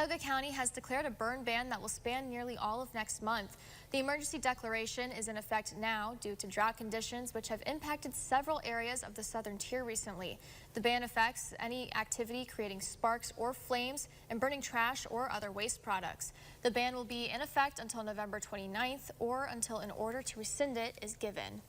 Tioga County has declared a burn ban that will span nearly all of next month. The emergency declaration is in effect now due to drought conditions which have impacted several areas of the southern tier recently. The ban affects any activity creating sparks or flames and burning trash or other waste products. The ban will be in effect until November 29th or until an order to rescind it is given.